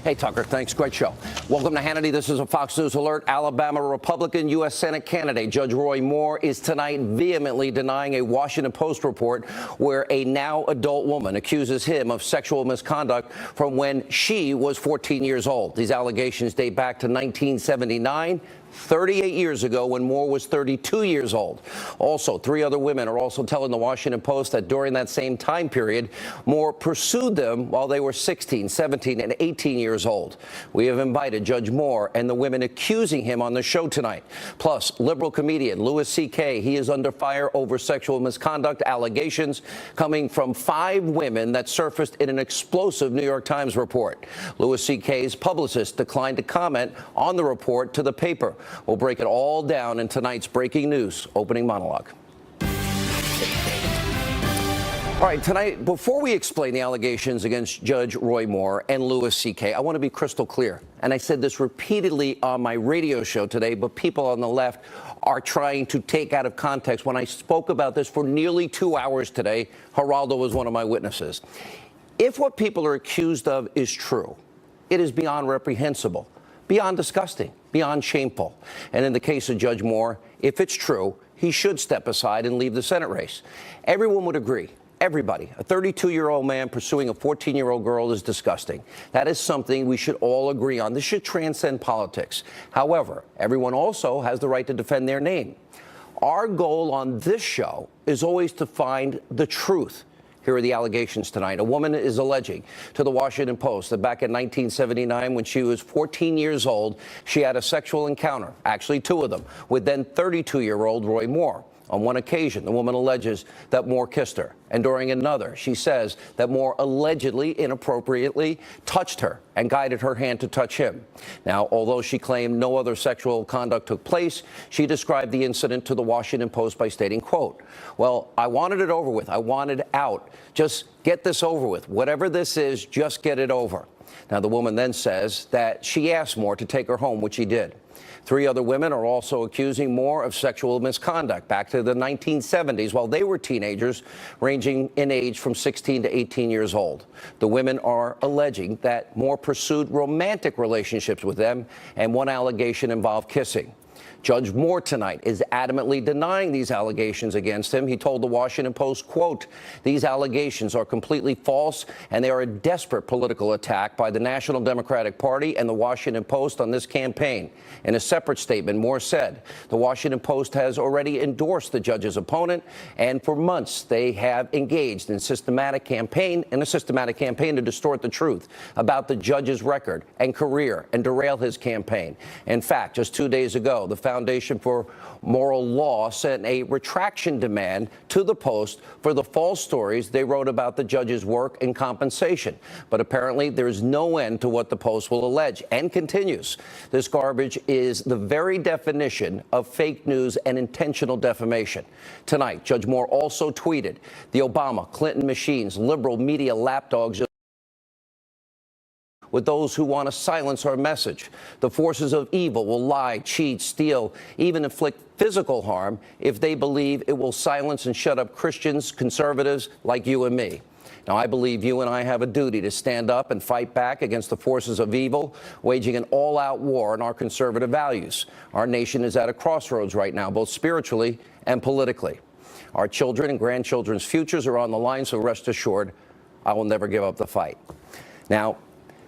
Hey, Tucker, thanks. Great show. Welcome to Hannity. This is a Fox News alert. Alabama Republican U.S. Senate candidate Judge Roy Moore is tonight vehemently denying a Washington Post report where a now adult woman accuses him of sexual misconduct from when she was 14 years old. These allegations date back to 1979. 38 years ago when Moore was 32 years old. Also, 3 other women are also telling the Washington Post that during that same time period, Moore pursued them while they were 16, 17, and 18 years old. We have invited Judge Moore and the women accusing him on the show tonight. Plus, liberal comedian Louis C.K., he is under fire over sexual misconduct allegations coming from 5 women that surfaced in an explosive New York Times report. Louis C.K.'s publicist declined to comment on the report to the paper. We'll break it all down in tonight's breaking news opening monologue. All right, tonight, before we explain the allegations against Judge Roy Moore and Louis C.K., I want to be crystal clear. And I said this repeatedly on my radio show today, but people on the left are trying to take out of context. When I spoke about this for nearly 2 hours today, Geraldo was one of my witnesses. If what people are accused of is true, it is beyond reprehensible, beyond disgusting, beyond shameful. And in the case of Judge Moore, if it's true, he should step aside and leave the Senate race. Everyone would agree. Everybody. A 32-year-old man pursuing a 14-year-old girl is disgusting. That is something we should all agree on. This should transcend politics. However, everyone also has the right to defend their name. Our goal on this show is always to find the truth. Here are the allegations tonight. A woman is alleging to the Washington Post that back in 1979, when she was 14 years old, she had a sexual encounter, actually 2 of them, with then 32-year-old Roy Moore. On one occasion, the woman alleges that Moore kissed her. And during another, she says that Moore allegedly, inappropriately touched her and guided her hand to touch him. Now, although she claimed no other sexual conduct took place, she described the incident to the Washington Post by stating, quote, "Well, I wanted it over with. I wanted out. Just get this over with. Whatever this is, just get it over." Now, the woman then says that she asked Moore to take her home, which he did. 3 other women are also accusing Moore of sexual misconduct back to the 1970s while they were teenagers, ranging in age from 16 to 18 years old. The women are alleging that Moore pursued romantic relationships with them, and one allegation involved kissing. Judge Moore tonight is adamantly denying these allegations against him. He told the Washington Post, quote, "These allegations are completely false, and they are a desperate political attack by the National Democratic Party and the Washington Post on this campaign." In a separate statement, Moore said the Washington Post has already endorsed the judge's opponent, and for months they have engaged in a systematic campaign to distort the truth about the judge's record and career and derail his campaign. In fact, just 2 days ago, the Foundation for Moral Law sent a retraction demand to the Post for the false stories they wrote about the judge's work and compensation. But apparently there's no end to what the Post will allege, and continues. This garbage is the very definition of fake news and intentional defamation. Tonight, Judge Moore also tweeted, "The Obama, Clinton machines, liberal media lapdogs with those who want to silence our message. The forces of evil will lie, cheat, steal, even inflict physical harm if they believe it will silence and shut up Christians, conservatives like you and me." Now, I believe you and I have a duty to stand up and fight back against the forces of evil, waging an all-out war on our conservative values. Our nation is at a crossroads right now, both spiritually and politically. Our children and grandchildren's futures are on the line, so rest assured, I will never give up the fight. Now,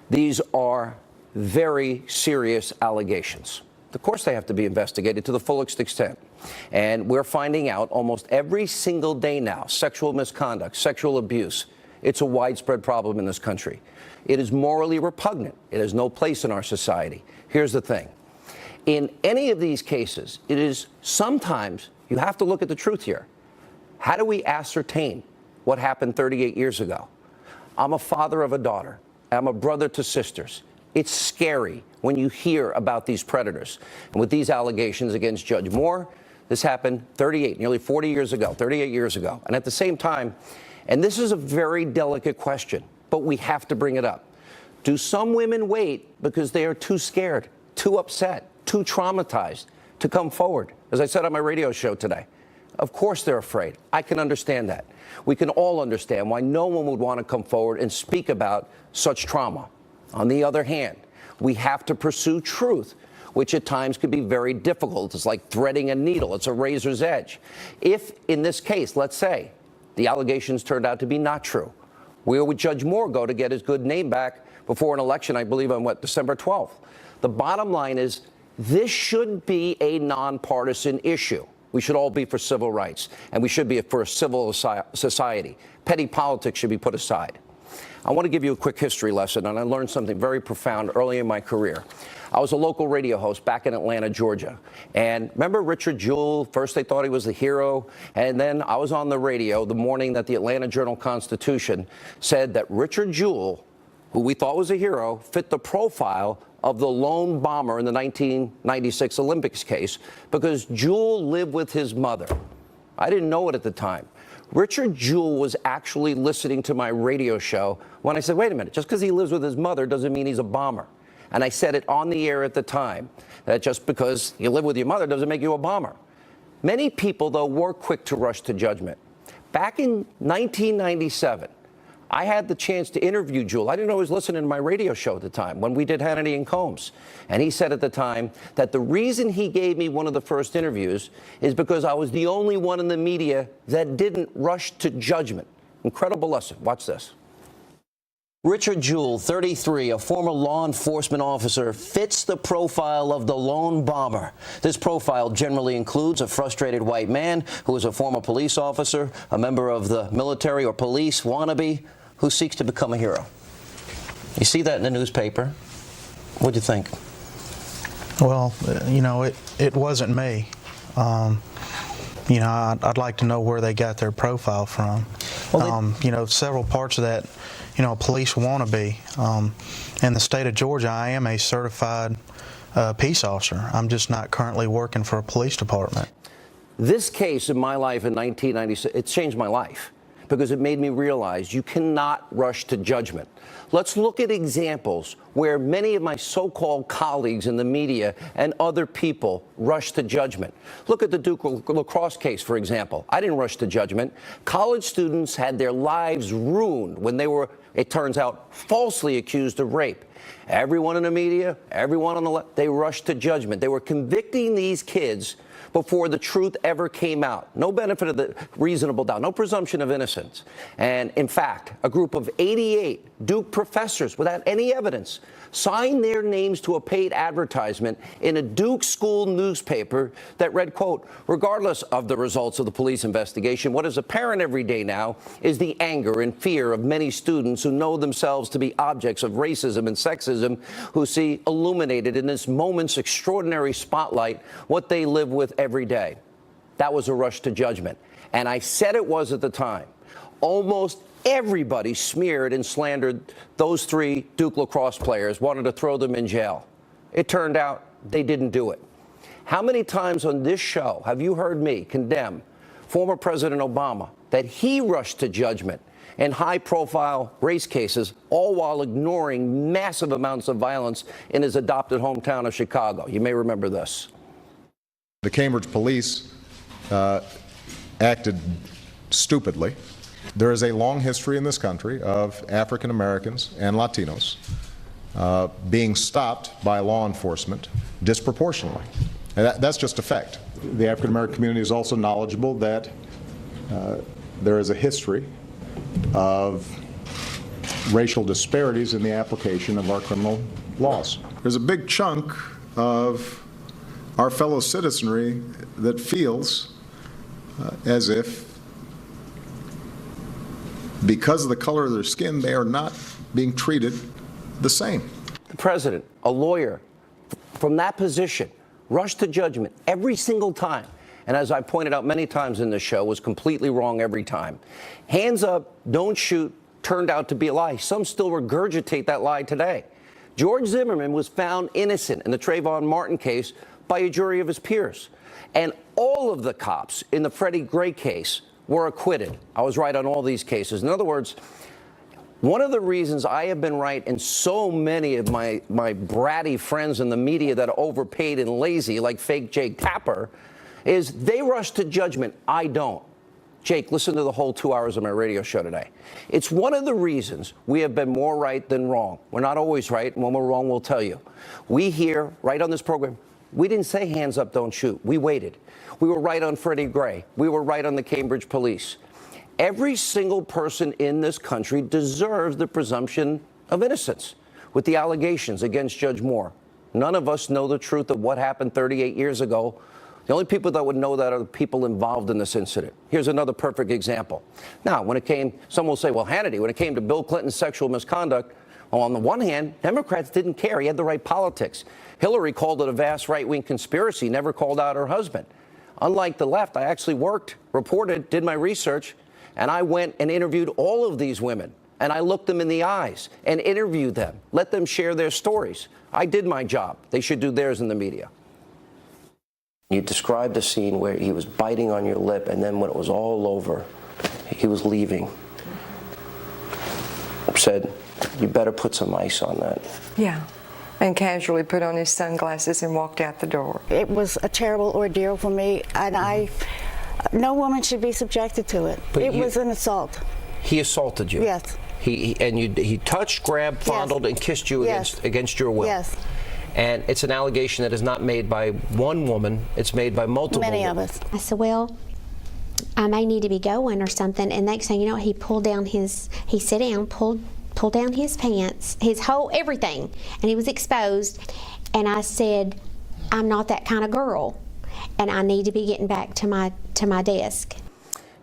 these are very serious allegations. Of course, they have to be investigated to the fullest extent. And we're finding out almost every single day now, sexual misconduct, sexual abuse. It's a widespread problem in this country. It is morally repugnant. It has no place in our society. Here's the thing. In any of these cases, it is sometimes you have to look at the truth here. How do we ascertain what happened 38 years ago? I'm a father of a daughter. I'm a brother to sisters. It's scary when you hear about these predators. And with these allegations against Judge Moore, this happened nearly 40 years ago, 38 years ago. And at the same time, and this is a very delicate question, but we have to bring it up. Do some women wait because they are too scared, too upset, too traumatized to come forward? As I said on my radio show today, of course they're afraid. I can understand that. We can all understand why no one would want to come forward and speak about such trauma. On the other hand, we have to pursue truth, which at times can be very difficult. It's like threading a needle. It's a razor's edge. If, in this case, let's say, the allegations turned out to be not true, where would Judge Moore go to get his good name back before an election, I believe, on December 12th? The bottom line is this should be a nonpartisan issue. We should all be for civil rights, and we should be for a civil society. Petty politics should be put aside. I want to give you a quick history lesson, and I learned something very profound early in my career. I was a local radio host back in Atlanta, Georgia. And remember Richard Jewell? First they thought he was the hero, and then I was on the radio the morning that the Atlanta Journal-Constitution said that Richard Jewell, who we thought was a hero, fit the profile of the lone bomber in the 1996 Olympics case because Jewell lived with his mother. I didn't know it at the time. Richard Jewell was actually listening to my radio show when I said, wait a minute, just because he lives with his mother doesn't mean he's a bomber. And I said it on the air at the time, that just because you live with your mother doesn't make you a bomber. Many people, though, were quick to rush to judgment. Back in 1997, I had the chance to interview Jewell. I didn't know he was listening to my radio show at the time when we did Hannity and Colmes. And he said at the time that the reason he gave me one of the first interviews is because I was the only one in the media that didn't rush to judgment. Incredible lesson. Watch this. Richard Jewell, 33, a former law enforcement officer, fits the profile of the lone bomber. This profile generally includes a frustrated white man who is a former police officer, a member of the military or police wannabe, who seeks to become a hero. You see that in the newspaper. What do you think? Well, you know, it wasn't me. You know, I'd like to know where they got their profile from. Well, you know, several parts of that, you know, police wannabe. In the state of Georgia, I am a certified peace officer. I'm just not currently working for a police department. This case in my life in 1996, it changed my life because it made me realize you cannot rush to judgment. Let's look at examples where many of my so-called colleagues in the media and other people rush to judgment. Look at the Duke lacrosse case, for example. I didn't rush to judgment. College students had their lives ruined when they were, it turns out, falsely accused of rape. Everyone in the media, everyone on the left, they rushed to judgment. They were convicting these kids before the truth ever came out. No benefit of the reasonable doubt, no presumption of innocence. And in fact, a group of 88 Duke professors, without any evidence, signed their names to a paid advertisement in a Duke school newspaper that read, quote, regardless of the results of the police investigation, what is apparent every day now is the anger and fear of many students who know themselves to be objects of racism and sexism, who see illuminated in this moment's extraordinary spotlight what they live with every day. That was a rush to judgment. And I said it was at the time. Almost everybody smeared and slandered those three Duke lacrosse players, wanted to throw them in jail. It turned out they didn't do it. How many times on this show have you heard me condemn former President Obama that he rushed to judgment in high-profile race cases, all while ignoring massive amounts of violence in his adopted hometown of Chicago? You may remember this. The Cambridge police acted stupidly. There is a long history in this country of African Americans and Latinos being stopped by law enforcement disproportionately. And that's just a fact. The African American community is also knowledgeable that there is a history of racial disparities in the application of our criminal laws. There's a big chunk of our fellow citizenry that feels as if because of the color of their skin, they are not being treated the same. The president, a lawyer, from that position, rushed to judgment every single time. And as I pointed out many times in this show, was completely wrong every time. Hands up, don't shoot, turned out to be a lie. Some still regurgitate that lie today. George Zimmerman was found innocent in the Trayvon Martin case by a jury of his peers. And all of the cops in the Freddie Gray case were acquitted. I was right on all these cases. In other words, one of the reasons I have been right in so many of my bratty friends in the media that are overpaid and lazy, like fake Jake Tapper, is they rush to judgment. I don't. Jake, listen to the whole 2 hours of my radio show today. It's one of the reasons we have been more right than wrong. We're not always right, and when we're wrong, we'll tell you. We here, right on this program, we didn't say hands up, don't shoot. We waited. We were right on Freddie Gray. We were right on the Cambridge police. Every single person in this country deserves the presumption of innocence with the allegations against Judge Moore. None of us know the truth of what happened 38 years ago. The only people that would know that are the people involved in this incident. Here's another perfect example. Now, when it came, some will say, well, Hannity, when it came to Bill Clinton's sexual misconduct, well, on the one hand, Democrats didn't care. He had the right politics. Hillary called it a vast right-wing conspiracy, never called out her husband. Unlike the left, I actually worked, reported, did my research, and I went and interviewed all of these women. And I looked them in the eyes and interviewed them, let them share their stories. I did my job. They should do theirs in the media. You described a scene where he was biting on your lip, and then when it was all over, he was leaving. Said, you better put some ice on that. Yeah, and casually put on his sunglasses and walked out the door. It was a terrible ordeal for me, and no woman should be subjected to it. But it was an assault. He assaulted you? Yes. He touched, grabbed, fondled, and kissed you against your will? Yes. And it's an allegation that is not made by one woman, it's made by multiple Many women. of us. I said, well, I may need to be going or something. And next thing you know, he pulled down he sat down, pulled down his pants, his whole everything, and he was exposed. And I said, I'm not that kind of girl, and I need to be getting back to my desk.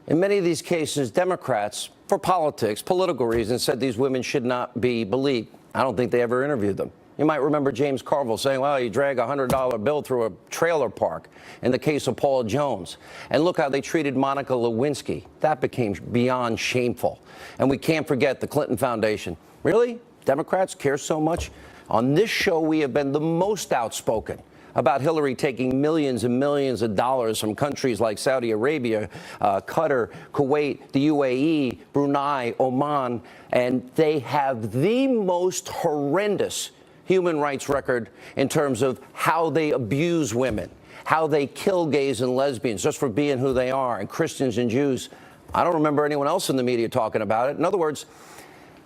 In many of these cases, Democrats, for politics, political reasons, said these women should not be believed. I don't think they ever interviewed them. You might remember James Carville saying, well, you drag a $100 bill through a trailer park in the case of Paul Jones. And look how they treated Monica Lewinsky. That became beyond shameful. And we can't forget the Clinton Foundation. Really? Democrats care so much? On this show, we have been the most outspoken about Hillary taking millions and millions of dollars from countries like Saudi Arabia, Qatar, Kuwait, the UAE, Brunei, Oman, and they have the most horrendous human rights record in terms of how they abuse women, how they kill gays and lesbians just for being who they are, and Christians and Jews. I don't remember anyone else in the media talking about it. In other words,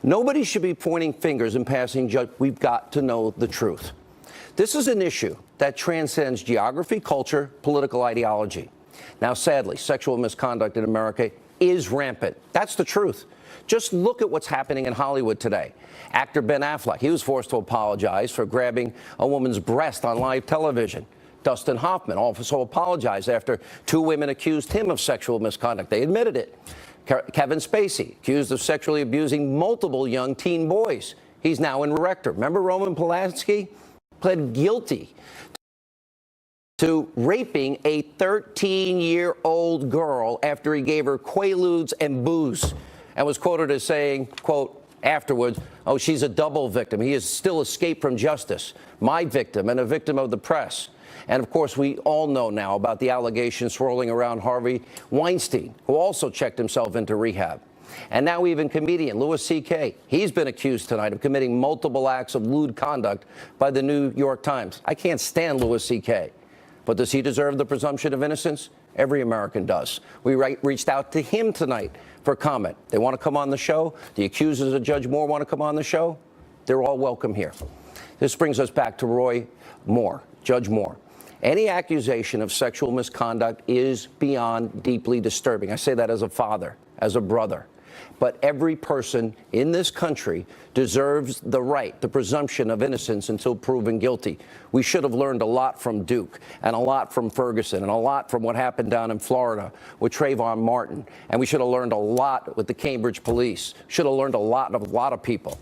nobody should be pointing fingers and passing judgment. We've got to know the truth. This is an issue that transcends geography, culture, political ideology. Now, sadly, sexual misconduct in America is rampant. That's the truth. Just look at what's happening in Hollywood today. Actor Ben Affleck, he was forced to apologize for grabbing a woman's breast on live television. Dustin Hoffman also apologized after two women accused him of sexual misconduct. They admitted it. Kevin Spacey, accused of sexually abusing multiple young teen boys. He's now in rector. Remember Roman Polanski? Pled guilty to raping a 13-year-old girl after he gave her Quaaludes and booze, and was quoted as saying, quote, afterwards, oh, she's a double victim. He has still escaped from justice. My victim and a victim of the press. And of course, we all know now about the allegations swirling around Harvey Weinstein, who also checked himself into rehab. And now even comedian Louis C.K., he's been accused tonight of committing multiple acts of lewd conduct by the New York Times. I can't stand Louis C.K., but does he deserve the presumption of innocence? Every American does. We reached out to him tonight for comment. They want to come on the show. The accusers of Judge Moore want to come on the show. They're all welcome here. This brings us back to Roy Moore, Judge Moore. Any accusation of sexual misconduct is beyond deeply disturbing. I say that as a father, as a brother. But every person in this country deserves the right, the presumption of innocence until proven guilty. We should have learned a lot from Duke, and a lot from Ferguson, and a lot from what happened down in Florida with Trayvon Martin. And we should have learned a lot with the Cambridge police. Should have learned a lot of people.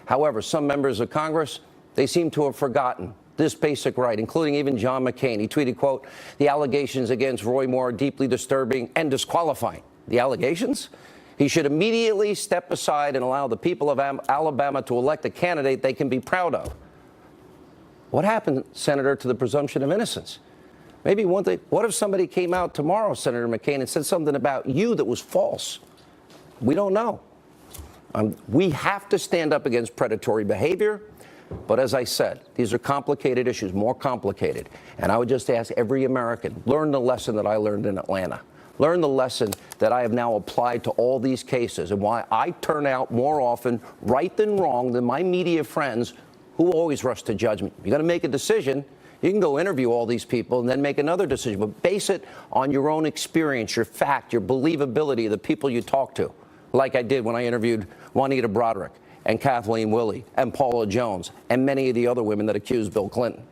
However, some members of Congress, they seem to have forgotten this basic right, including even John McCain. He tweeted, quote, the allegations against Roy Moore are deeply disturbing and disqualifying. The allegations? He should immediately step aside and allow the people of Alabama to elect a candidate they can be proud of. What happened, Senator, to the presumption of innocence? Maybe one thing, what if somebody came out tomorrow, Senator McCain, and said something about you that was false? We don't know. We have to stand up against predatory behavior. But as I said, these are complicated issues, more complicated. And I would just ask every American, learn the lesson that I learned in Atlanta. Learn the lesson that I have now applied to all these cases and why I turn out more often right than wrong than my media friends who always rush to judgment. You're going to make a decision. You can go interview all these people and then make another decision, but base it on your own experience, your fact, your believability of the people you talk to, like I did when I interviewed Juanita Broderick and Kathleen Willey and Paula Jones and many of the other women that accused Bill Clinton.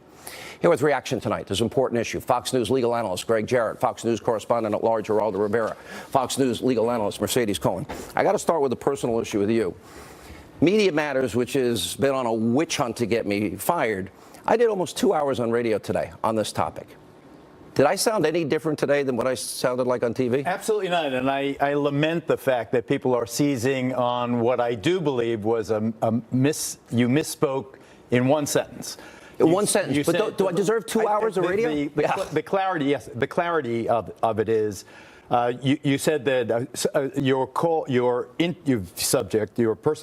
Here with reaction tonight, this important issue, Fox News legal analyst Greg Jarrett, Fox News correspondent at large Geraldo Rivera, Fox News legal analyst Mercedes Cohen. I got to start with a personal issue with you. Media Matters, which has been on a witch hunt to get me fired, I did almost 2 hours on radio today on this topic. Did I sound any different today than what I sounded like on TV? Absolutely not. And I lament the fact that people are seizing on what I do believe was you misspoke in one sentence. In one sentence. But do I deserve 2 hours of radio? The clarity, yes. The clarity of it is, you said that your person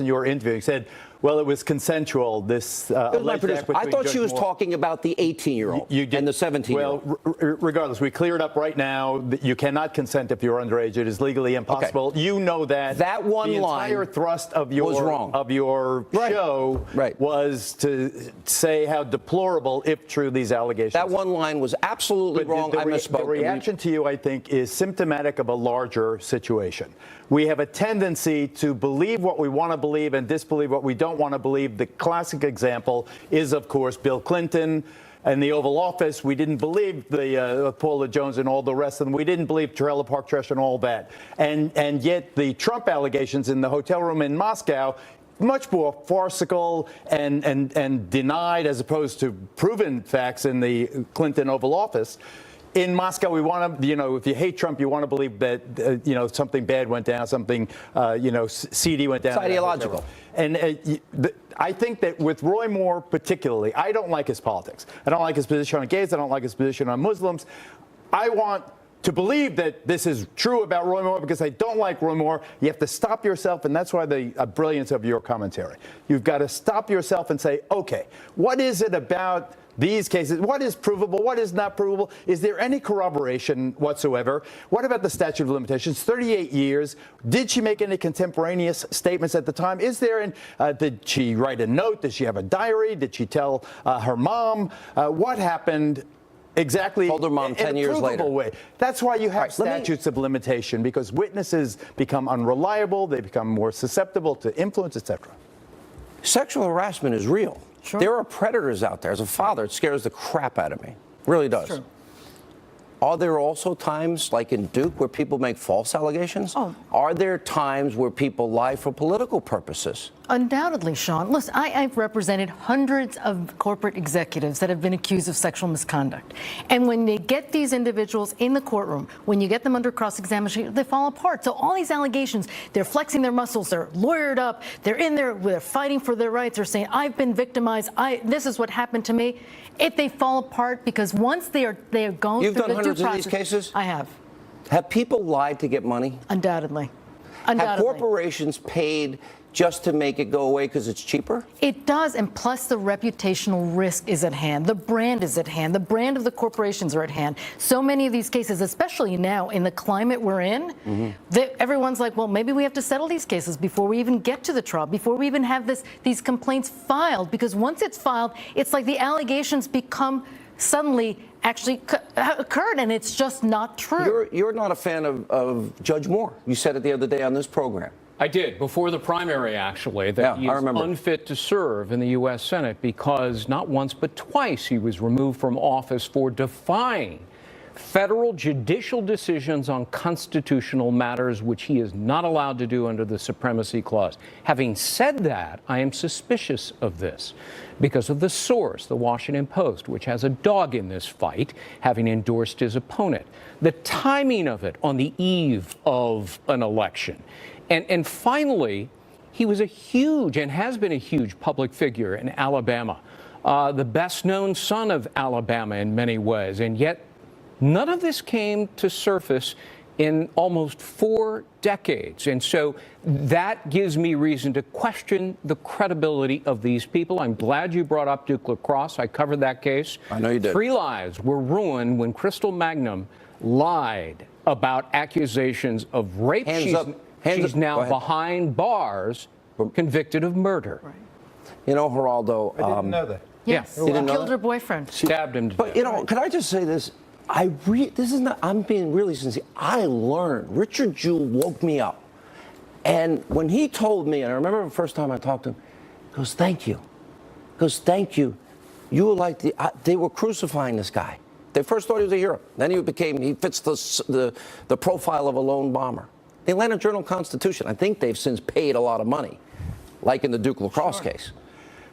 you were interviewing said, well, it was consensual. This alleged act between I thought Judge she was Moore. talking about the 18-year-old and the 17-year-old. Well, regardless, we cleared up right now that you cannot consent if you're underage. It is legally impossible. Okay. You know that. That one the line entire thrust of your was wrong. Of your show was to say how deplorable, if true, these allegations. That one line was absolutely wrong. I misspoke. The reaction to you, I think, is symptomatic of a larger situation. We have a tendency to believe what we want to believe and disbelieve what we don't want to believe. The classic example is, of course, Bill Clinton and the Oval Office. We didn't believe the Paula Jones and all the rest of them. We didn't believe Trailer Park Trash and all that. And yet the Trump allegations in the hotel room in Moscow, much more farcical and denied as opposed to proven facts in the Clinton Oval Office. In Moscow, we want to, if you hate Trump, you want to believe that, something bad went down, something, seedy went down. It's ideological. And I think that with Roy Moore particularly, I don't like his politics. I don't like his position on gays. I don't like his position on Muslims. I want to believe that this is true about Roy Moore because I don't like Roy Moore. You have to stop yourself, and that's why the brilliance of your commentary. You've got to stop yourself and say, okay, what is it about these cases? What is provable? What is not provable? Is there any corroboration whatsoever? What about the statute of limitations? 38 years. Did she make any contemporaneous statements at the time? Is there? Did she write a note? Did she have a diary? Did she tell her mom? What happened? Exactly. Told her mom 10 years later. Way. That's why you have statutes of limitation, because witnesses become unreliable, they become more susceptible to influence, etc. Sexual harassment is real. Sure. There are predators out there. As a father, it scares the crap out of me. It really does. Sure. Are there also times, like in Duke, where people make false allegations? Oh. Are there times where people lie for political purposes? Undoubtedly, Sean. Listen, I've represented hundreds of corporate executives that have been accused of sexual misconduct. And when they get these individuals in the courtroom, when you get them under cross-examination, they fall apart. So all these allegations, they're flexing their muscles, they're lawyered up, they're in there, they're fighting for their rights, they're saying, I've been victimized, this is what happened to me. If they fall apart, because once they are going You've through done the due hundreds process, of these cases? I have. Have people lied to get money? Undoubtedly. Have corporations paid just to make it go away because it's cheaper? It does, and plus the reputational risk is at hand. The brand is at hand. The brand of the corporations are at hand. So many of these cases, especially now in the climate we're in, everyone's like, well, maybe we have to settle these cases before we even get to the trial, before we even have these complaints filed, because once it's filed, it's like the allegations become suddenly actually occurred, and it's just not true. You're not a fan of Judge Moore. You said it the other day on this program. I did, before the primary, actually, that he is unfit to serve in the U.S. Senate because not once but twice he was removed from office for defying federal judicial decisions on constitutional matters, which he is not allowed to do under the Supremacy Clause. Having said that, I am suspicious of this because of the source, the Washington Post, which has a dog in this fight, having endorsed his opponent. The timing of it on the eve of an election. And finally, he was a huge and has been a huge public figure in Alabama, the best known son of Alabama in many ways. And yet none of this came to surface in almost 4 decades. And so that gives me reason to question the credibility of these people. I'm glad you brought up Duke Lacrosse. I covered that case. I know you did. 3 lives were ruined when Crystal Magnum lied about accusations of rape. She's now behind bars, convicted of murder. Right. You know, Geraldo. I didn't know that. Yes, Yeah. she killed her boyfriend. Stabbed him to But death. you know, can I just say this? This is not. I'm being really sincere. I learned. Richard Jewell woke me up, and when he told me, and I remember the first time I talked to him, he goes, "Thank you," he goes, "Thank you." You were like they were crucifying this guy. They first thought he was a hero. Then he fits the profile of a lone bomber. The Atlanta Journal-Constitution. I think they've since paid a lot of money, like in the Duke Lacrosse case.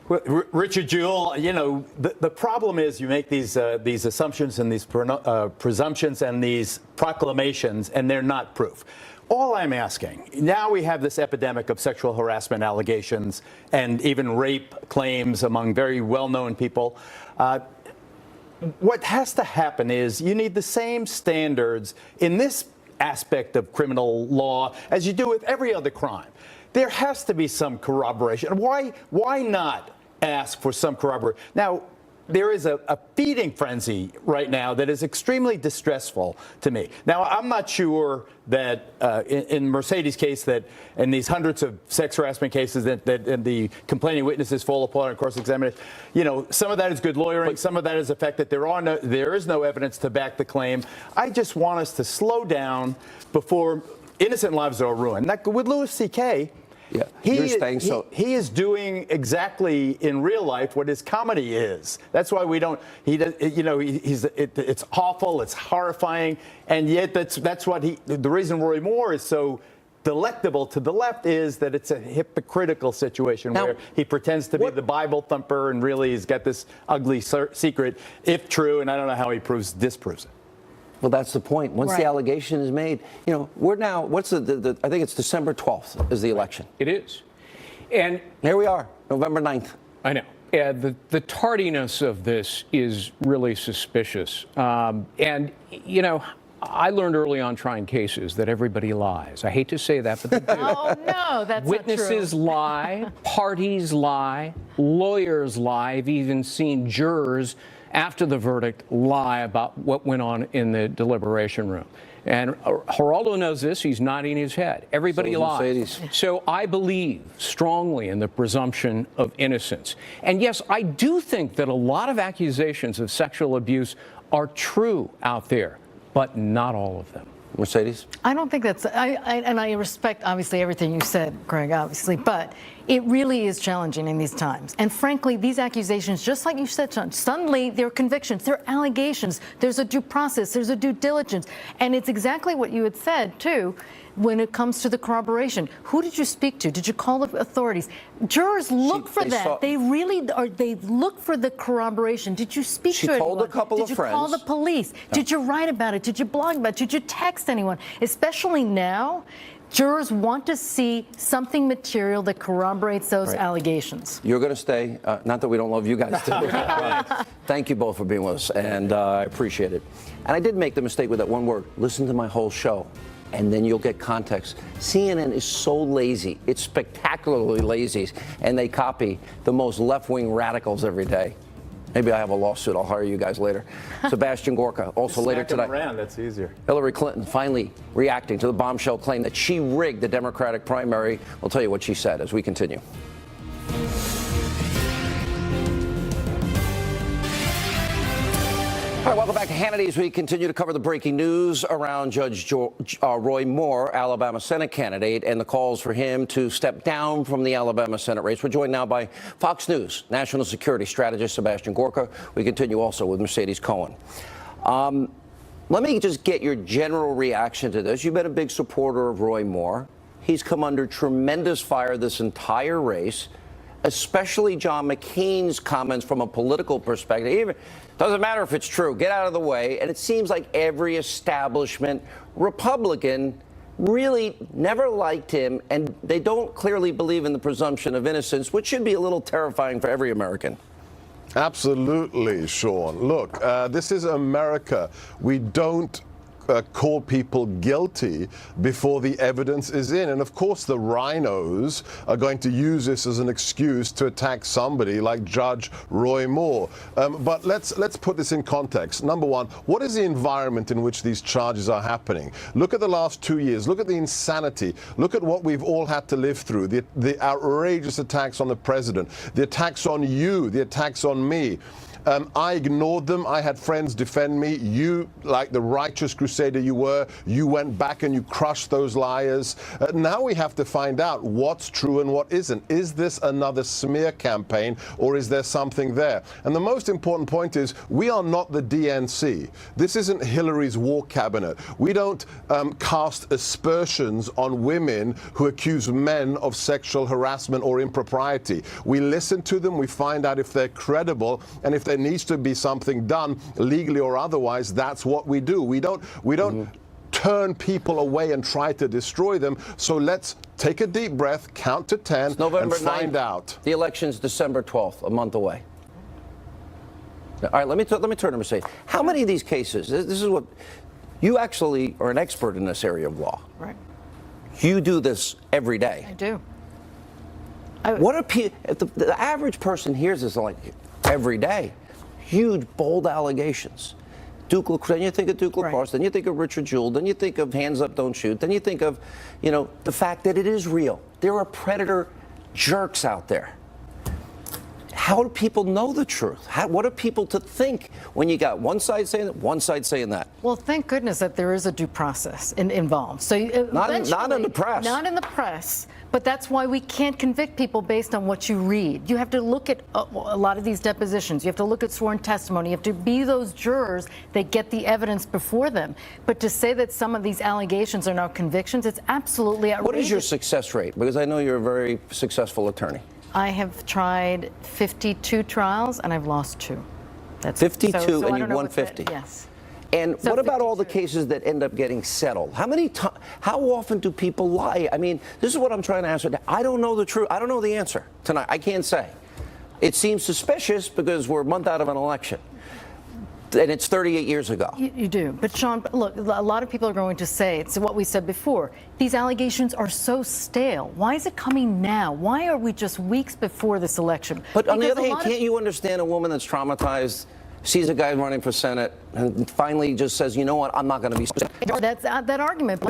Well, Richard Jewell, you know, the problem is you make these assumptions and these presumptions and these proclamations, and they're not proof. All I'm asking, now we have this epidemic of sexual harassment allegations and even rape claims among very well-known people. What has to happen is you need the same standards in this aspect of criminal law as you do with every other crime. There has to be some corroboration. Why not ask for some corroboration? Now, there is a feeding frenzy right now that is extremely distressful to me. Now, I'm not sure that in Mercedes' case that in these hundreds of sex harassment cases that the complaining witnesses fall apart on cross-examination, you know, some of that is good lawyering, some of that is the fact that there is no evidence to back the claim. I just want us to slow down before innocent lives are ruined. Like with Louis C.K., yeah, he is doing exactly in real life what his comedy is. That's why we don't. He does. You know, it's awful. It's horrifying, and yet that's what he. The reason Roy Moore is so delectable to the left is that it's a hypocritical situation where he pretends to be the Bible thumper and really he's got this ugly secret, if true, and I don't know how he disproves it. Well, that's the point. Once the allegation is made, you know, we're now, I think it's December 12th is the election. It is. And here we are, November 9th. I know. The tardiness of this is really suspicious. And, you know, I learned early on trying cases that everybody lies. I hate to say that, but they do. Oh, no, that's Witnesses not true. lie, parties lie, lawyers lie. I've even seen jurors after the verdict lie about what went on in the deliberation room. And Geraldo knows this. He's nodding his head. Everybody lies. So I believe strongly in the presumption of innocence. And yes, I do think that a lot of accusations of sexual abuse are true out there, but not all of them. Mercedes? I don't think that's, and I respect obviously everything you said, Greg, obviously, but it really is challenging in these times. And frankly, these accusations, just like you said, Sean, suddenly they're convictions, they're allegations, there's a due process, there's a due diligence. And it's exactly what you had said, too, when it comes to the corroboration. Who did you speak to? Did you call the authorities? Jurors look for that. They really are. They look for the corroboration. Did you speak to anyone? She told a couple of friends. Did you call the police? No. Did you write about it? Did you blog about it? Did you text anyone? Especially now, jurors want to see something material that corroborates those allegations. You're going to stay. Not that we don't love you guys, too. Thank you both for being with us, and I appreciate it. And I did make the mistake with that one word. Listen to my whole show, and then you'll get context. CNN is so lazy. It's spectacularly lazy, and they copy the most left-wing radicals every day. Maybe I have a lawsuit. I'll hire you guys later. Sebastian Gorka, also later tonight. Around, that's easier. Hillary Clinton finally reacting to the bombshell claim that she rigged the Democratic primary. We'll tell you what she said as we continue. All right, welcome back to Hannity as we continue to cover the breaking news around Judge Roy Moore, Alabama Senate candidate, and the calls for him to step down from the Alabama Senate race. We're joined now by Fox News national security strategist Sebastian Gorka. We continue also with Mercedes Cohen. Let me just get your general reaction to this. You've been a big supporter of Roy Moore. He's come under tremendous fire this entire race, especially John McCain's comments from a political perspective. Even doesn't matter if it's true, get out of the way. And it seems like every establishment Republican really never liked him, and they don't clearly believe in the presumption of innocence, which should be a little terrifying for every American. Absolutely, Sean. Look, this is America. We don't call people guilty before the evidence is in. And of course the rhinos are going to use this as an excuse to attack somebody like Judge Roy Moore. But let's put this in context. Number one, what is the environment in which these charges are happening? Look at the last 2 years. Look at the insanity. Look at what we've all had to live through. The outrageous attacks on the president, the attacks on you, the attacks on me. I ignored them. I had friends defend me. You, like the righteous crusader you were, you went back and you crushed those liars. Now we have to find out what's true and what isn't. Is this another smear campaign, or is there something there? And the most important point is, we are not the DNC. This isn't Hillary's war cabinet. We don't cast aspersions on women who accuse men of sexual harassment or impropriety. We listen to them, we find out if they're credible, and if there needs to be something done legally or otherwise, that's what we do. We don't turn people away and try to destroy them. So let's take a deep breath, count to 10, and find out. The election's December 12th, a month away. All right, let me turn to Mercedes. How many of these cases, this is what, you actually are an expert in this area of law. Right. You do this every day. I do. What are people, if the average person hears this like every day, huge, bold allegations. Then you think of Duke LaCrosse, then you think of Richard Jewell, then you think of Hands Up, Don't Shoot, then you think of, the fact that it is real. There are predator jerks out there. How do people know the truth? What are people to think when you got one side saying that, one side saying that? Well, thank goodness that there is a due process involved. So not in the press. Not in the press. But that's why we can't convict people based on what you read. You have to look at a lot of these depositions. You have to look at sworn testimony. You have to be those jurors that get the evidence before them. But to say that some of these allegations are now convictions, it's absolutely outrageous. What is your success rate? Because I know you're a very successful attorney. I have tried 52 trials, and I've lost 2. That's 52, so and you've won 50. Yes. And what about all the cases that end up getting settled? How often do people lie? I mean, this is what I'm trying to answer. I don't know the truth. I don't know the answer tonight. I can't say. It seems suspicious because we're a month out of an election. And it's 38 years ago. You do. But Sean, look, a lot of people are going to say, it's what we said before, these allegations are so stale. Why is it coming now? Why are we just weeks before this election? But on the other hand, can't you understand a woman that's traumatized, sees a guy running for Senate, and finally just says, you know what, I'm not going to be... That's that argument.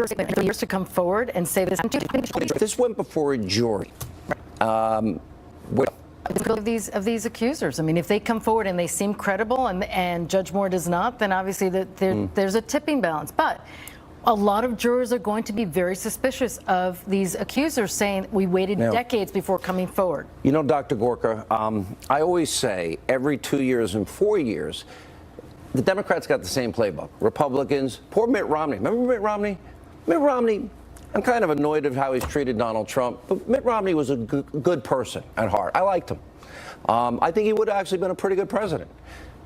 Years to come forward and say this. This went before a jury. Of these accusers. I mean, if they come forward and they seem credible and Judge Moore does not, then obviously there's a tipping balance. But a lot of jurors are going to be very suspicious of these accusers saying we waited decades before coming forward. You know, Dr. Gorka, I always say every 2 years and 4 years, the Democrats got the same playbook. Republicans, poor Mitt Romney. Remember Mitt Romney? Mitt Romney, I'm kind of annoyed of how he's treated Donald Trump, but Mitt Romney was a good person at heart. I liked him. I think he would have actually been a pretty good president.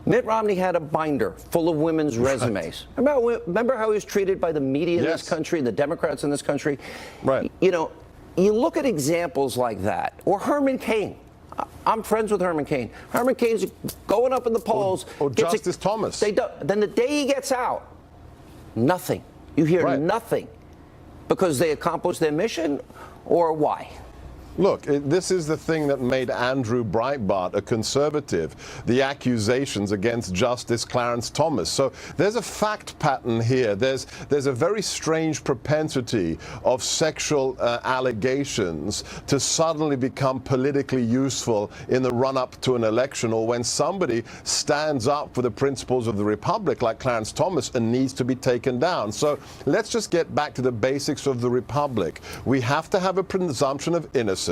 Mitt Romney had a binder full of women's resumes. Remember how he was treated by the media in this country, the Democrats in this country? Right. You know, you look at examples like that, or Herman Cain. I'm friends with Herman Cain. Herman Cain's going up in the polls. Or Justice Thomas. Then the day he gets out, nothing. You hear nothing. Because they accomplished their mission, or why? Look, this is the thing that made Andrew Breitbart a conservative, the accusations against Justice Clarence Thomas. So there's a fact pattern here. There's a very strange propensity of sexual allegations to suddenly become politically useful in the run-up to an election, or when somebody stands up for the principles of the Republic, like Clarence Thomas, and needs to be taken down. So let's just get back to the basics of the Republic. We have to have a presumption of innocence.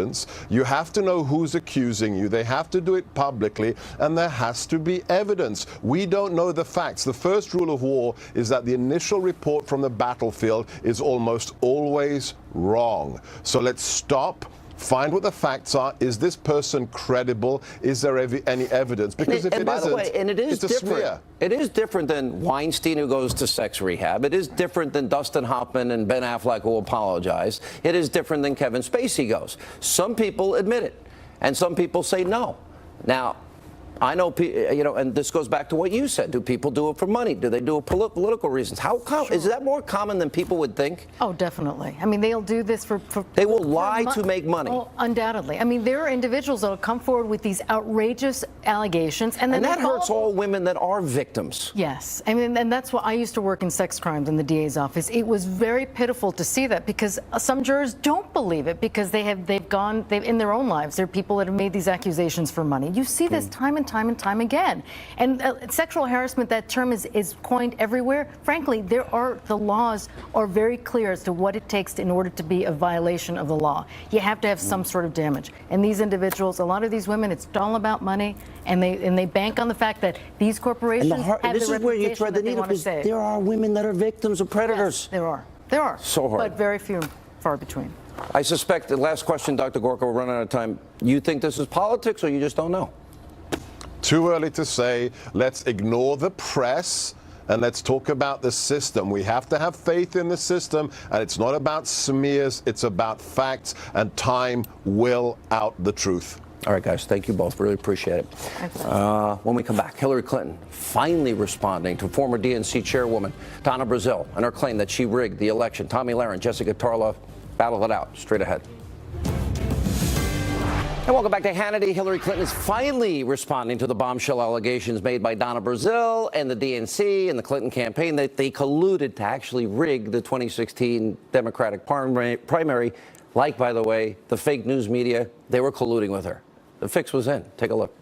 You have to know who's accusing you. They have to do it publicly, and there has to be evidence. We don't know the facts. The first rule of war is that the initial report from the battlefield is almost always wrong. So let's stop. Find what the facts are. Is this person credible? Is there any evidence? Because if it isn't, it's a smear. It is different than Weinstein, who goes to sex rehab. It is different than Dustin Hoffman and Ben Affleck, who apologize. It is different than Kevin Spacey goes. Some people admit it, and some people say no. Now, I know, and this goes back to what you said. Do people do it for money? Do they do it for political reasons? Is that more common than people would think? Oh, definitely. I mean, they'll do this for they will lie to make money. Oh, undoubtedly. I mean, there are individuals that will come forward with these outrageous allegations, and then that hurts all women that are victims. Yes, I mean, and that's what I used to work in sex crimes in the DA's office. It was very pitiful to see that, because some jurors don't believe it, because they've in their own lives, there are people that have made these accusations for money. You see this time and time and time again. And sexual harassment, that term is coined everywhere. Frankly, the laws are very clear as to what it takes in order to be a violation of the law. You have to have some sort of damage. And these individuals, a lot of these women, it's all about money, and they bank on the fact that these corporations have this the is where you thread the needle, because there are women that are victims of predators. Yes, there are. So hard. But very few, far between. I suspect, the last question, Dr. Gorka, we're running out of time. You think this is politics, or you just don't know? Too early to say. Let's ignore the press and let's talk about the system. We have to have faith in the system, and it's not about smears, it's about facts, and time will out the truth. All right, guys, thank you both. Really appreciate it. When we come back, Hillary Clinton finally responding to former DNC chairwoman Donna Brazile and her claim that she rigged the election. Tomi Lahren, Jessica Tarlov, battle it out. Straight ahead. And welcome back to Hannity. Hillary Clinton is finally responding to the bombshell allegations made by Donna Brazile and the DNC and the Clinton campaign that they colluded to actually rig the 2016 Democratic primary. Like, by the way, the fake news media, they were colluding with her. The fix was in. Take a look.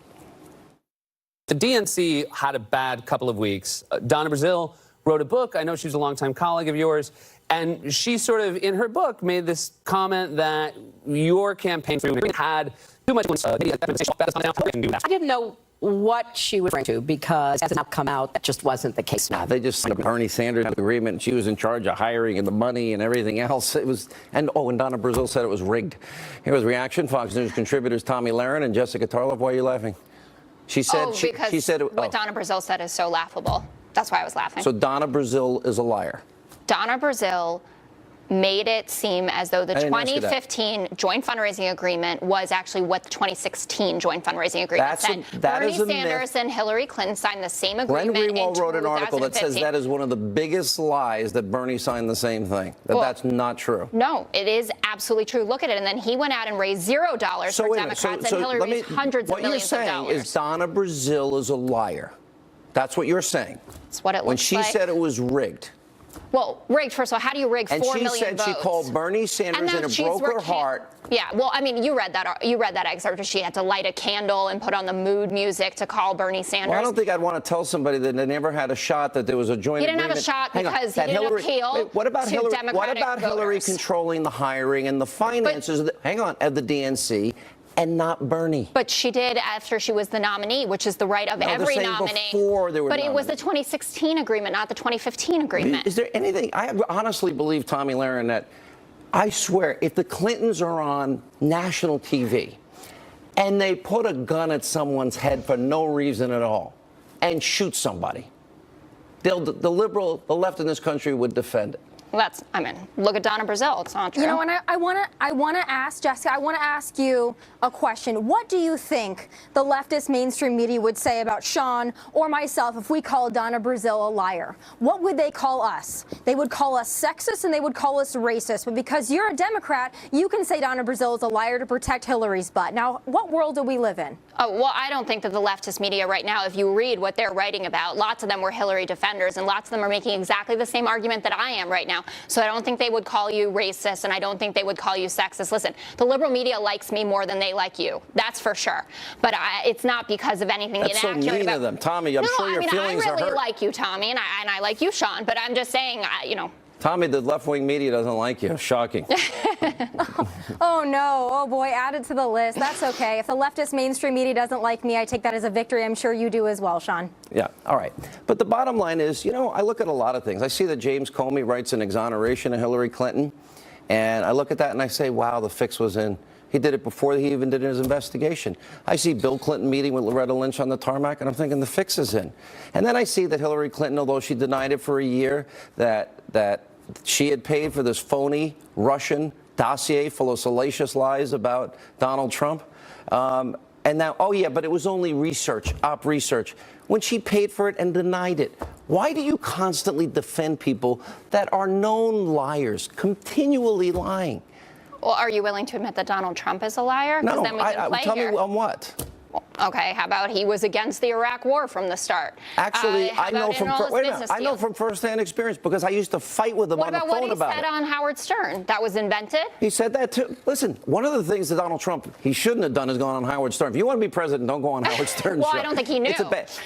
The DNC had a bad couple of weeks. Donna Brazile wrote a book. I know she was a longtime colleague of yours. And she sort of, in her book, made this comment that your campaign had too much media. I didn't know what she was referring to, because it has not come out that just wasn't the case. They just signed a Bernie Sanders agreement, and she was in charge of hiring and the money and everything else. It was, and Donna Brazile said it was rigged. Here was reaction. Fox News contributors Tomi Lahren and Jessica Tarlov. Why are you laughing? She said she said what Donna Brazile said is so laughable. That's why I was laughing. So Donna Brazile is a liar. Donna Brazile made it seem as though the 2015 joint fundraising agreement was actually what the 2016 joint fundraising agreement said. Bernie Sanders and Hillary Clinton signed the same agreement. Glenn Greenwald wrote an article that says that is one of the biggest lies, that Bernie signed the same thing. That's not true. No, it is absolutely true. Look at it. And then he went out and raised $0 for Democrats, and Hillary raised hundreds of millions of dollars. What you're saying is Donna Brazile is a liar. That's what you're saying. That's what it looks like. When she said it was rigged. Well, rigged, first of all, how do you rig 4 million votes? And she said she called Bernie Sanders and it broke her heart. Yeah, well, I mean, you read that excerpt where she had to light a candle and put on the mood music to call Bernie Sanders. Well, I don't think I'd want to tell somebody that they never had a shot, that there was a joint agreement. He didn't have a shot because he didn't appeal what about to Hillary, Democratic What about Hillary voters? Controlling the hiring and the finances of the DNC? And not Bernie. But she did after she was the nominee, which is the right of every nominee. But it was the 2016 agreement, not the 2015 agreement. Is there anything? I honestly believe, Tomi Lahren, that I swear, if the Clintons are on national TV and they put a gun at someone's head for no reason at all and shoot somebody, the left in this country would defend it. Well, look at Donna Brazile. It's not true. You know, and I want to ask Jessica. I want to ask you a question. What do you think the leftist mainstream media would say about Sean or myself if we called Donna Brazile a liar? What would they call us? They would call us sexist and they would call us racist. But because you're a Democrat, you can say Donna Brazile is a liar to protect Hillary's butt. Now, what world do we live in? Oh, well, I don't think that the leftist media right now, if you read what they're writing about, lots of them were Hillary defenders, and lots of them are making exactly the same argument that I am right now. So I don't think they would call you racist, and I don't think they would call you sexist. Listen, the liberal media likes me more than they like you. That's for sure. But it's not because of anything inaccurate. That's so mean of them. Tomi, I'm sure your feelings are hurt. I really like you, Tomi, and I like you, Sean, but I'm just saying, Tomi, the left-wing media doesn't like you. Shocking. Oh, no. Oh, boy, add it to the list. That's okay. If the leftist mainstream media doesn't like me, I take that as a victory. I'm sure you do as well, Sean. Yeah, all right. But the bottom line is, I look at a lot of things. I see that James Comey writes an exoneration of Hillary Clinton, and I look at that and I say, wow, the fix was in. He did it before he even did his investigation. I see Bill Clinton meeting with Loretta Lynch on the tarmac, and I'm thinking the fix is in. And then I see that Hillary Clinton, although she denied it for a year, that she had paid for this phony Russian dossier full of salacious lies about Donald Trump. And now, oh yeah, but it was only research, op research, when she paid for it and denied it. Why do you constantly defend people that are known liars, continually lying? Well, are you willing to admit that Donald Trump is a liar? No, then we can play tell here. me on what? Okay, how about he was against the Iraq War from the start? Actually, I know from wait a minute, I know from firsthand experience because I used to fight with him on the phone about it. What about what he said on Howard Stern? That was invented? He said that too. Listen, one of the things that Donald Trump he shouldn't have done is gone on Howard Stern. If you want to be president, don't go on Howard Stern's well, show. I don't think he knew.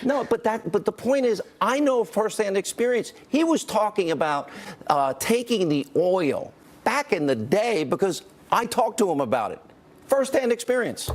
No, but the point is, I know firsthand experience. He was talking about taking the oil back in the day because I talked to him about it. Firsthand experience.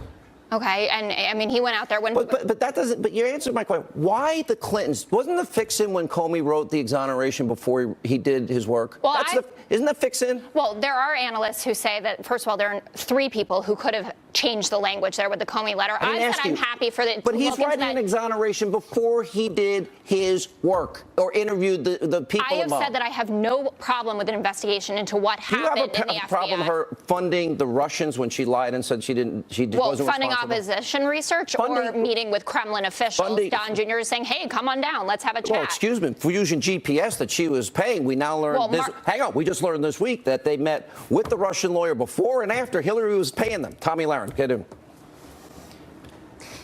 Okay, and I mean, he went out there when. But that doesn't. But you answered my question. Why the Clintons? Wasn't the fix-in when Comey wrote the exoneration before he did his work? Well, isn't that fix-in? Well, there are analysts who say that first of all, there are 3 people who could have changed the language there with the Comey letter. I said I'm happy for the. But he's writing an exoneration before he did his work or interviewed the people I have involved. said that I have no problem with an investigation into what happened in the FBI. Do you have a problem her funding the Russians when she lied and said she didn't? She wasn't funding responsible? opposition research or meeting with Kremlin officials. Don Jr. is saying, "Hey, come on down, let's have a chat." Well, excuse me, Fusion GPS that she was paying. We now learned this. Hang on, we just learned this week that they met with the Russian lawyer before and after Hillary was paying them. Tommy Lahren, get in.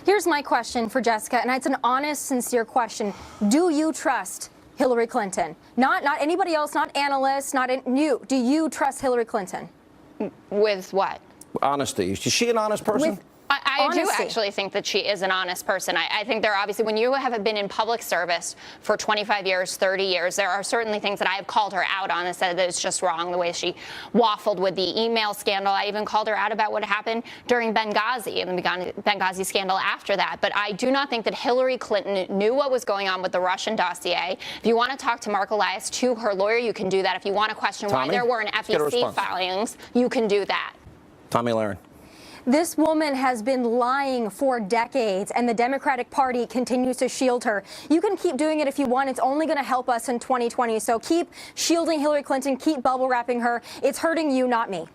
Here's my question for Jessica, and it's an honest, sincere question. Do you trust Hillary Clinton? Not anybody else, not analysts, you. Do you trust Hillary Clinton? With what? Honesty. Is she an honest person? I do actually think that she is an honest person. I think there are obviously, when you have been in public service for 25 years, 30 years, there are certainly things that I have called her out on and said that it's just wrong, the way she waffled with the email scandal. I even called her out about what happened during Benghazi and the Benghazi scandal after that. But I do not think that Hillary Clinton knew what was going on with the Russian dossier. If you want to talk to Mark Elias, to her lawyer, you can do that. If you want to question why there weren't FEC filings, you can do that. Tommy Lahren. This woman has been lying for decades, and the Democratic Party continues to shield her. You can keep doing it if you want. It's only going to help us in 2020. So keep shielding Hillary Clinton, keep bubble wrapping her. It's hurting you, not me.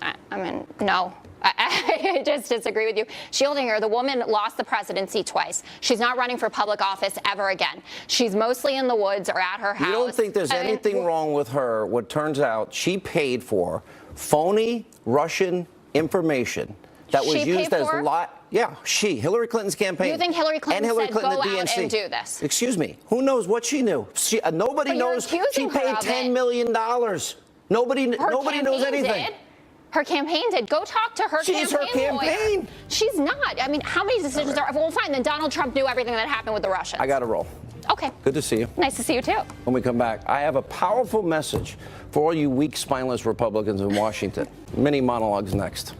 I mean, no. I just disagree with you. Shielding her, the woman lost the presidency twice. She's not running for public office ever again. She's mostly in the woods or at her house. You don't think there's anything wrong with her? What turns out she paid for phony Russian information that was used as Hillary Clinton's campaign. You think Hillary Clinton said, go out and do this? Excuse me. Who knows what she knew? Nobody knows. She paid $10 million. Nobody knows anything. Her campaign did. Go talk to her campaign. She's her campaign. Lawyer. She's not. I mean, how many decisions are? Well, fine. Then Donald Trump knew everything that happened with the Russians. I got to roll. Okay. Good to see you. Nice to see you too. When we come back, I have a powerful message for all you weak, spineless Republicans in Washington. Mini monologues next.